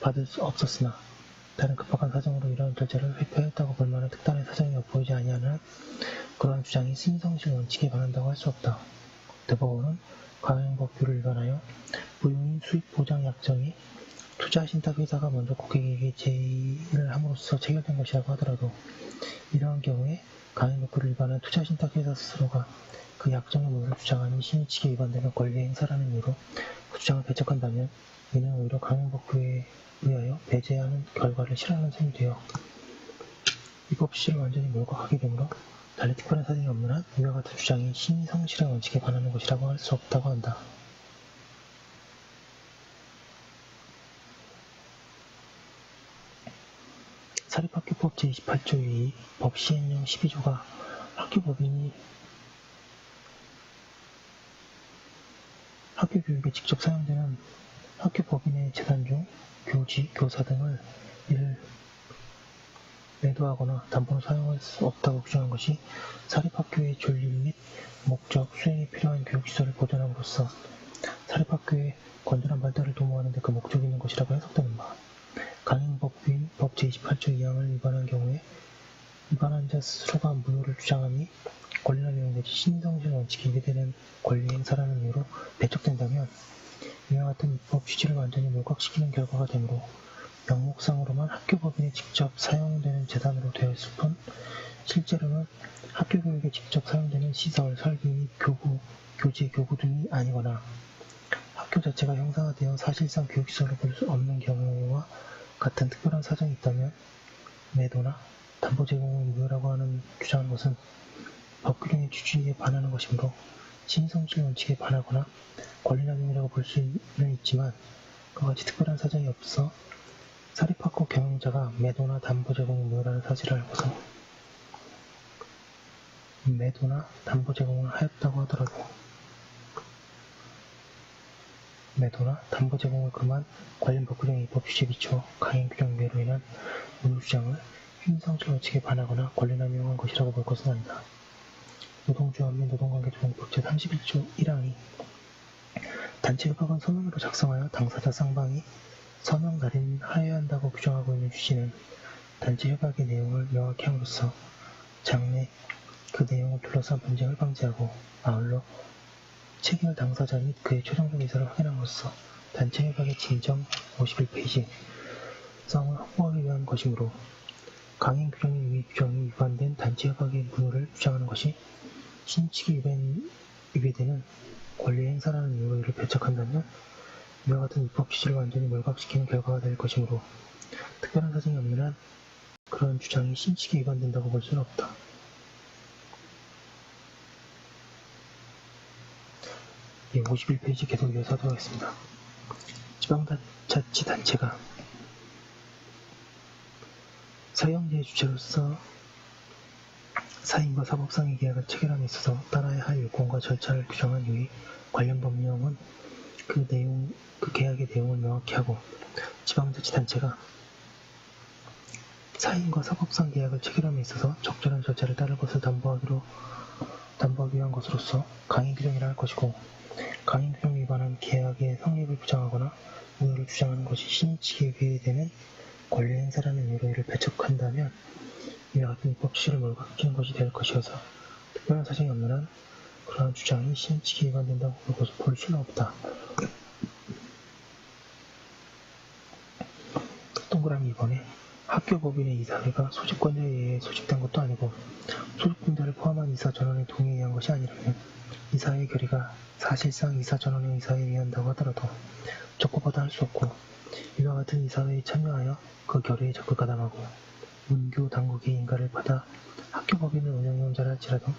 Speaker 1: 받을 수 없었으나 다른 급박한 사정으로 이러한 절차를 회피하였다고 볼 만한 특단의 사정이 엿보이지 아니하는 그러한 주장이 신성실 원칙에 반한다고 할 수 없다. 대법원은 강행법규를 위반하여 무효인 수익보장약정이 투자신탁회사가 먼저 고객에게 제의를 함으로써 체결된 것이라고 하더라도 이러한 경우에 강행법규를 위반한 투자신탁회사 스스로가 그 약정의 무효를 주장하니 신의 측에 위반되는 권리의 행사라는 이유로 그 주장을 배척한다면 이는 오히려 강행법규에 의하여 배제하는 결과를 실현하는 셈이 되어 입법 시를 완전히 몰각하게 되므로 달리 특별한 사정이 없는 한 이와 같은 주장이 신의 성실의 원칙에 반하는 것이라고 할 수 없다고 한다. 사립학교법 제28조 2 법시행령 12조가 학교법인이 학교교육에 직접 사용되는 학교법인의 재산 중 교지, 교사 등을 이를 매도하거나 담보로 사용할 수 없다고 규정한 것이 사립학교의 존립 및 목적, 수행에 필요한 교육시설을 보존함으로써 사립학교의 건전한 발달을 도모하는 데 그 목적이 있는 것이라고 해석되는 바 강행법규인 법 제28조 2항을 위반한 경우에 위반한 자 스스로가 무효를 주장함이 권리나 내용 내지 신성실 원칙에 위배되는 권리 행사라는 이유로 배척된다면 이와 같은 입법 취지를 완전히 몰각시키는 결과가 되므로 명목상으로만 학교법인에 직접 사용되는 재산으로 되어 있을 뿐 실제로는 학교교육에 직접 사용되는 시설, 설비 및 교구, 교재, 교구 등이 아니거나 학교 자체가 형상화되어 사실상 교육시설로 볼 수 없는 경우와 같은 특별한 사정이 있다면 매도나 담보 제공을 무효라고 하는 주장하는 것은 법규령의 취지에 반하는 것이므로 신성실 원칙에 반하거나 권리남용이라고 볼 수는 있지만 그와 같이 특별한 사정이 없어 사립학교 경영자가 매도나 담보 제공을 무효라는 사실을 알고서 매도나 담보 제공을 하였다고 하더라도 매도나 담보 제공을 금한 관련 법규령의 입법 취지에 비추어 강행 규정 위배로 인한 무효 주장을 신성실 원칙에 반하거나 권리남용한 것이라고 볼 것은 아니다. 노동조합 및 노동관계조정법 제31조 1항이 단체협약은 서면으로 작성하여 당사자 쌍방이 서명 날인하여야 한다고 규정하고 있는 취지는 단체협약의 내용을 명확히 함으로써 장래 그 내용을 둘러싼 분쟁을 방지하고 아울러 체결 당사자 및 그의 최종적 의사를 확인함으로써 단체협약의 진정 51페이지 성을 확보하기 위한 것이므로 강행 규정의 규정이 위반된 단체협약의 무효를 주장하는 것이 신칙에 위배되는 권리 행사라는 이유로 이를 배척한다면 이와 같은 입법 취지를 완전히 몰각시키는 결과가 될 것이므로 특별한 사정이 없는 한 그러한 주장이 신칙에 위반된다고 볼 수는 없다. 51페이지 계속 이어서 하도록 하겠습니다. 지방자치단체가 사용자의 주체로서 사인과 사법상의 계약을 체결함에 있어서 따라야 할 요건과 절차를 규정한 이의 관련 법령은 그 계약의 내용을 명확히 하고, 지방자치단체가 사인과 사법상 계약을 체결함에 있어서 적절한 절차를 따를 것을 담보하기 위한 것으로서 강행규정이라 할 것이고, 강행규정 위반한 계약의 성립을 부정하거나 무효를 주장하는 것이 신의치기에 의해되는 권리행사라는 의미로 이를 배척한다면 이와 같은 입법 취지를 몰각시키는 것이 될 것이어서 특별한 사정이 없는 한 그러한 주장이 신의치기에 위반된다고 볼 수는 없다. 동그라미 2번에 학교법인의 이사회가 소집권자에 의해 소집된 것도 아니고 소집권자를 포함한 이사 전원의 동의에 의한 것이 아니라면 이사회의 결의가 사실상 이사 전원의 의사에 의한다고 하더라도 적고받아 할 수 없고, 이와 같은 이사회에 참여하여 그 결의에 적극 가담하고 문교 당국의 인가를 받아 학교법인을 운영해온 자라 할지라도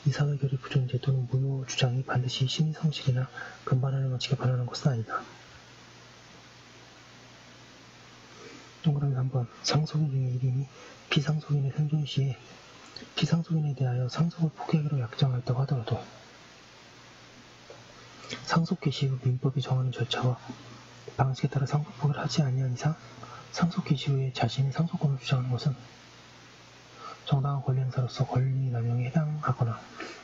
Speaker 1: 이사회 결의 부존재 또는 무효 주장이 반드시 신의성실이나 근반하는 원칙에 반하는 것은 아니다. 동그라미 3번 상속인 중의 이름이 피상속인의 생존 시에 피상속인에 대하여 상속을 포기하기로 약정하였다고 하더라도 상속 개시 후 민법이 정하는 절차와 방식에 따라 상속 포기를 하지 아니한 이상 상속 개시 후에 자신의 상속권을 주장하는 것은 정당한 권리행사로서 권리남용에 해당하거나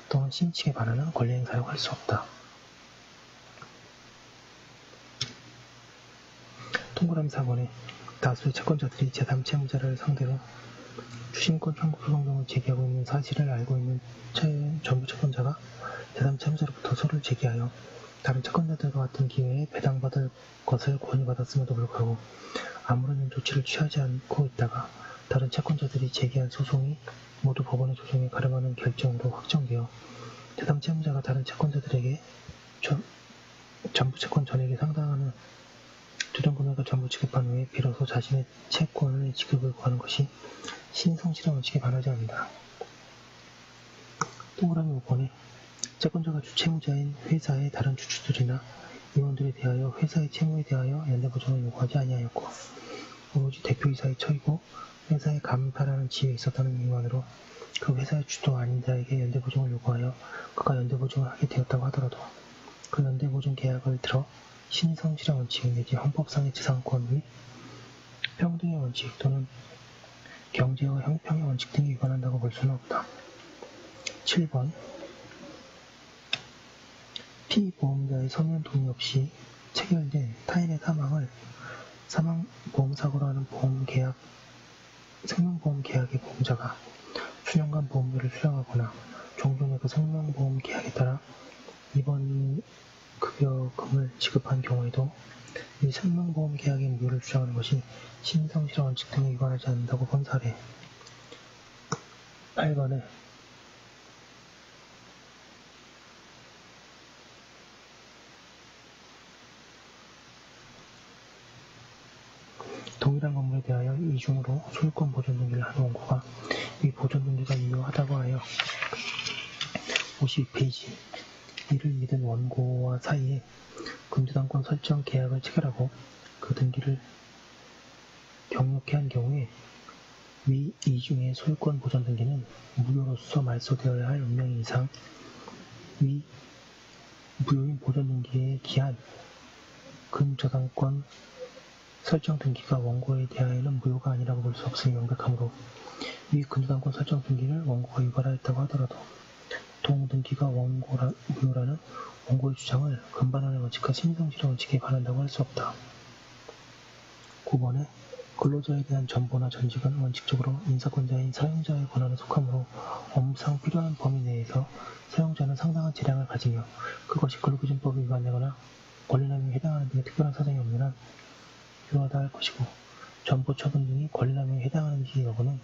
Speaker 1: 또는 신의치기에 반하는 권리행사라고 할 수 없다. 동그라미 4번에 다수의 채권자들이 제3채무자를 상대로 추심권 청구 소송 등을 제기하고 있는 사실을 알고 있는 전부 채권자가 제3채무자로부터 소를 제기하여 다른 채권자들과 같은 기회에 배당받을 것을 권유받았음에도 불구하고 아무런 조치를 취하지 않고 있다가 다른 채권자들이 제기한 소송이 모두 법원의 조정에 가름하는 결정으로 확정되어 제3채무자가 다른 채권자들에게 전부 채권 전액에 상당하는 조정 금액을 전부 지급한 후에 비로소 자신의 채권의 지급을 구하는 것이 신성실한 원칙에 반하지 않는다. 동그라미 5번에 채권자가 주채무자인 회사의 다른 주주들이나 임원들에 대하여 회사의 채무에 대하여 연대보증을 요구하지 아니하였고, 오로지 대표이사의 처이고 회사의 감사라는 지위에 있었다는 이유만으로 그 회사의 주도 아닌 자에게 연대보증을 요구하여 그가 연대보증을 하게 되었다고 하더라도 그 연대보증 계약을 들어 신성실한 원칙 내지 헌법상의 지상권 및 평등의 원칙 또는 경제와 형평의 원칙 등이 위반한다고 볼 수는 없다. 7번 피보험자의 서면 동의 없이 체결된 타인의 사망을 사망보험사고로 하는 생명보험계약의 보험자가 수년간 보험료를 수령하거나 종전의 그 생명보험계약에 따라 입원 급여금을 지급한 경우에도 이 생명보험계약의 무효를 주장하는 것이 신성실한 원칙 등에 위반하지 않는다고 본 사례. 8번에 동일한 건물에 대하여 이중으로 소유권 보존 등기를 한 원고가 이 보존 등기가 유효하다고 하여 52페이지 이를 믿은 원고와 사이에 금주당권 설정 계약을 체결하고 그 등기를 경력케 한 경우에 위 이중의 소유권 보존 등기는 무효로서 말소되어야 할 운명인 이상 위 무효인 보존 등기의 기한 금저당권 설정 등기가 원고에 대하여는 무효가 아니라고 볼 수 없음이 명백하므로 위 금저당권 설정 등기를 원고가 유발하였다고 하더라도 동등기가 무효라는 원고의 주장을 근반하는 원칙과 신성실한 원칙에 반한다고 할 수 없다. 9번에 근로자에 대한 전보나 전직은 원칙적으로 인사권자인 사용자의 권한에 속하므로 업무상 필요한 범위 내에서 사용자는 상당한 재량을 가지며 그것이 근로기준법에 위반되거나 권리남용에 해당하는 등의 특별한 사정이 없는 한 유효하다 할 것이고, 전보 처분 등이 권리남용에 해당하는 경우는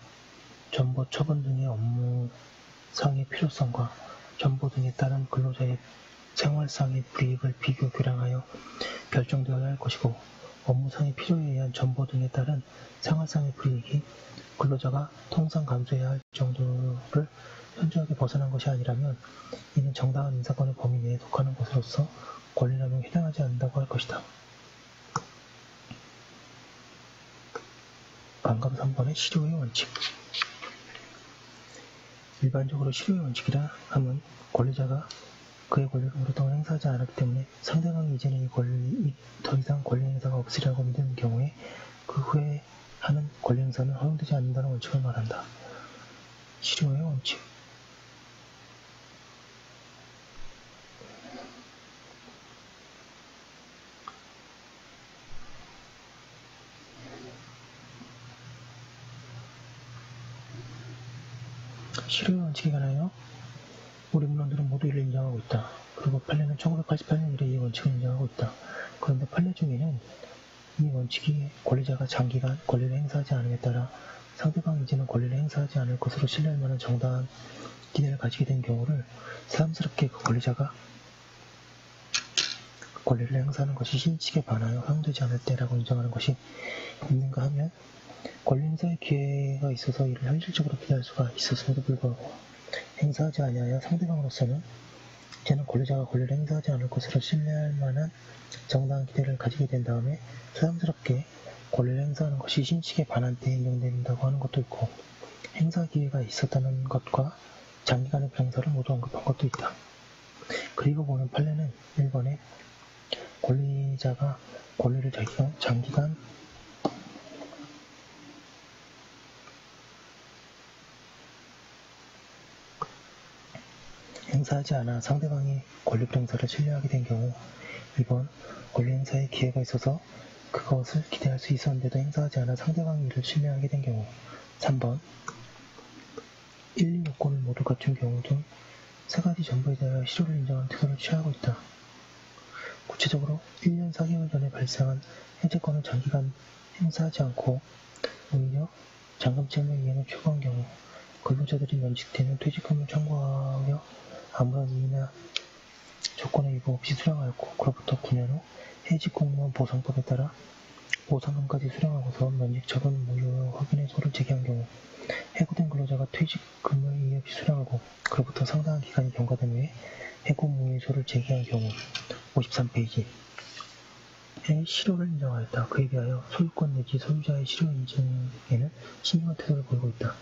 Speaker 1: 전보 처분 등의 업무상의 필요성과 전보 등에 따른 근로자의 생활상의 불이익을 비교 교량하여 결정되어야 할 것이고, 업무상의 필요에 의한 전보 등에 따른 생활상의 불이익이 근로자가 통상 감수해야 할 정도를 현저하게 벗어난 것이 아니라면 이는 정당한 인사권의 범위 내에 속하는 것으로서 권리남용에 해당하지 않는다고 할 것이다. 방금 3번의 실효의 원칙. 일반적으로 실효의 원칙이라 함은 권리자가 그의 권리를 오랫동안 행사하지 않았기 때문에 상대방이 이제는 더 이상 권리 행사가 없으리라고 믿는 경우에 그 후에 하는 권리 행사는 허용되지 않는다는 원칙을 말한다. 실효의 원칙. 실효의 원칙에 관하여 우리 문헌들은 모두 이를 인정하고 있다. 그리고 판례는 1988년 이래 이 원칙을 인정하고 있다. 그런데 판례 중에는 이 원칙이 권리자가 장기간 권리를 행사하지 않음에 따라 상대방이 이제는 권리를 행사하지 않을 것으로 신뢰할 만한 정당한 기대를 가지게 된 경우를 새삼스럽게 그 권리자가 권리를 행사하는 것이 신칙에 반하여 허용되지 않을 때라고 인정하는 것이 있는가 하면 권리 행사의 기회가 있어서 이를 현실적으로 기대할 수가 있었음에도 불구하고 행사하지 아니하여 상대방으로서는 이제는 권리자가 권리를 행사하지 않을 것으로 신뢰할 만한 정당한 기대를 가지게 된 다음에 새삼스럽게 권리를 행사하는 것이 신칙에 반한 때에 인정된다고 하는 것도 있고 행사 기회가 있었다는 것과 장기간의 불행사를 모두 언급한 것도 있다. 그리고 보는 판례는 1번에 권리자가 권리를 장기간 행사하지 않아 상대방이 권리 불행사를 신뢰하게 된 경우 2번 권리 행사에 기회가 있어서 그것을 기대할 수 있었는데도 행사하지 않아 상대방이 이를 신뢰하게 된 경우 3번 1, 2 요건을 모두 갖춘 경우 등 세 가지 전부에 대하여 실효를 인정하는 태도를 취하고 있다. 구체적으로 1년 4개월 전에 발생한 해제권을 장기간 행사하지 않고 오히려 잔금채무의 이행을 추구한 경우 근로자들이 면직되는 퇴직금을 청구하여 아무런 이의나 조건의 위반 없이 수령하였고 그로부터 9년 후 해직공무원 보상법에 따라 보상금까지 수령하고서 면직 처분 무효 확인의 소를 제기한 경우 해고된 근로자가 퇴직금을 이의 없이 수령하고 그로부터 상당한 기간이 경과된 후에 해고 무효소를 제기한 경우 53페이지의 실효를 인정하였다. 그에 비하여 소유권 내지 소유자의 실효 인증에는 신중한 태도를 보이고 있다.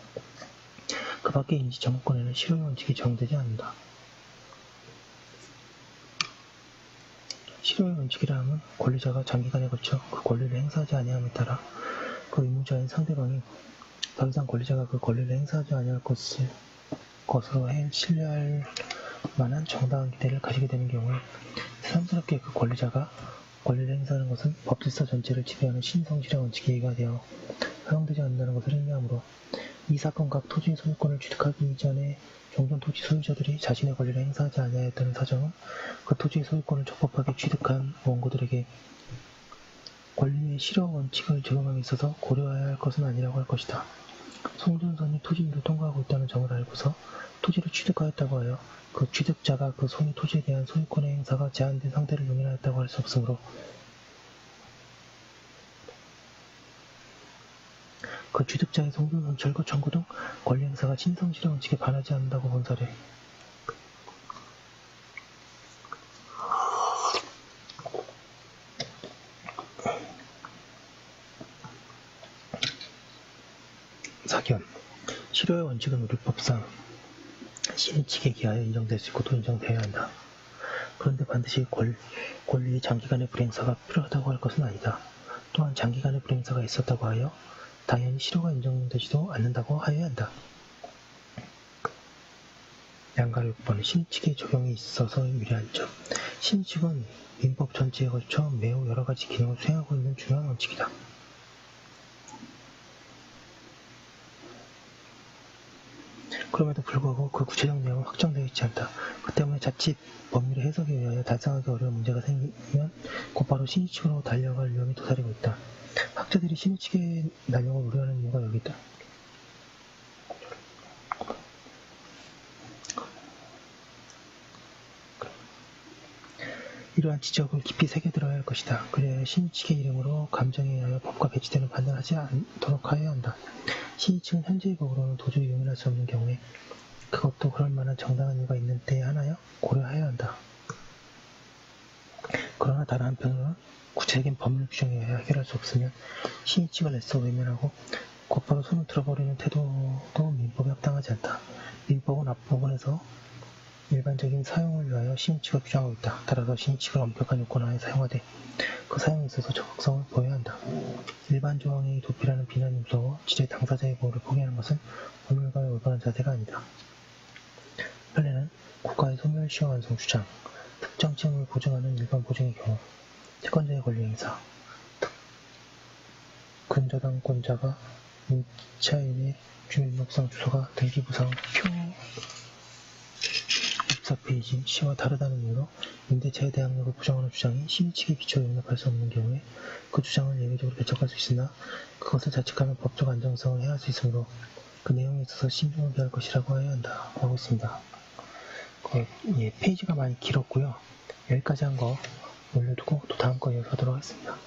Speaker 1: 그 밖의 인지 정권에는 실효의 원칙이 적용되지 않는다. 실효의 원칙이라 함은 권리자가 장기간에 걸쳐 그 권리를 행사하지 아니함에 따라 그 의무자인 상대방이 더 이상 권리자가 그 권리를 행사하지 아니할 것으로 신뢰할 만한 정당한 기대를 가지게 되는 경우에 새삼스럽게 그 권리자가 권리를 행사하는 것은 법질서 전체를 지배하는 신성실의 원칙에 의거되어 허용되지 않는다는 것을 의미하므로 이 사건 각 토지의 소유권을 취득하기 이전에 종전 토지 소유자들이 자신의 권리를 행사하지 아니하였다는 사정은 그 토지의 소유권을 적법하게 취득한 원고들에게 권리의 실효 원칙을 적용함에 있어서 고려해야 할 것은 아니라고 할 것이다. 송전선이 토지위를 통과하고 있다는 점을 알고서 토지를 취득하였다고 하여 그 취득자가 그 손이 토지에 대한 소유권의 행사가 제한된 상태를 용인하였다고 할 수 없으므로 그 취득자의 송전선 철거 청구 등 권리 행사가 신성실의 원칙에 반하지 않는다고 본 사례. 사견. 실효의 원칙은 우리 법상 신의칙에 기하여 인정될 수 있고 또 인정되어야 한다. 그런데 반드시 권리의 장기간의 불행사가 필요하다고 할 것은 아니다. 또한 장기간의 불행사가 있었다고 하여 당연히 실효가 인정되지도 않는다고 하여야 한다. 양가 6번 신의칙의 적용이 있어서 유리한 점. 신의칙은 민법 전체에 걸쳐 매우 여러 가지 기능을 수행하고 있는 중요한 원칙이다. 그럼에도 불구하고 그 구체적 내용은 확정되어 있지 않다. 그 때문에 자칫 법률의 해석에 의하여 달성하기 어려운 문제가 생기면 곧바로 신의칙으로 달려갈 위험이 도사리고 있다. 학자들이 신의칙의 난용을 우려하는 이유가 여기 있다. 이러한 지적을 깊이 새겨들어야 할 것이다. 그래야 신의 측의 이름으로 감정에 의하여 법과 배치되는 판단을 하지 않도록 하여야 한다. 신의 측은 현재의 법으로는 도저히 용인할 수 없는 경우에 그것도 그럴 만한 정당한 이유가 있는 때에 하나여 고려하여야 한다. 그러나 다른 한편으로는 구체적인 법률 규정에 의해 해결할 수 없으면 신의 측을 애써 외면하고 곧바로 손을 들어버리는 태도도 민법에 합당하지 않다. 민법은 앞부분에서 일반적인 사용을 위하여 신의칙을 규정하고 있다. 따라서 신의칙을 엄격한 요건하에 사용하되 그 사용에 있어서 적극성을 보여야 한다. 일반 조항의 도피라는 비난이 무서워 지체 당사자의 보호를 포기하는 것은 법률과의 올바른 자세가 아니다. 판례는 국가의 소멸시효 완성 주장, 특정 책무를 보증하는 일반 보증의 경우, 채권자의 권리 행사, 근저당권자가 임차인의 주민등록상 주소가 등기부상 표 14페이지 시와 다르다는 이유로 임대차의 대항력을 부정하는 주장이 신의칙의 기초에 용납할 수 없는 경우에 그 주장을 예외적으로 배척할 수 있으나 그것을 자책하면 법적 안정성을 해할 수 있으므로 그 내용에 있어서 신중을 기할 것이라고 해야 한다. 라고 있습니다. 페이지가 많이 길었고요. 여기까지 한 거 올려두고 또 다음 거 이어서 하도록 하겠습니다.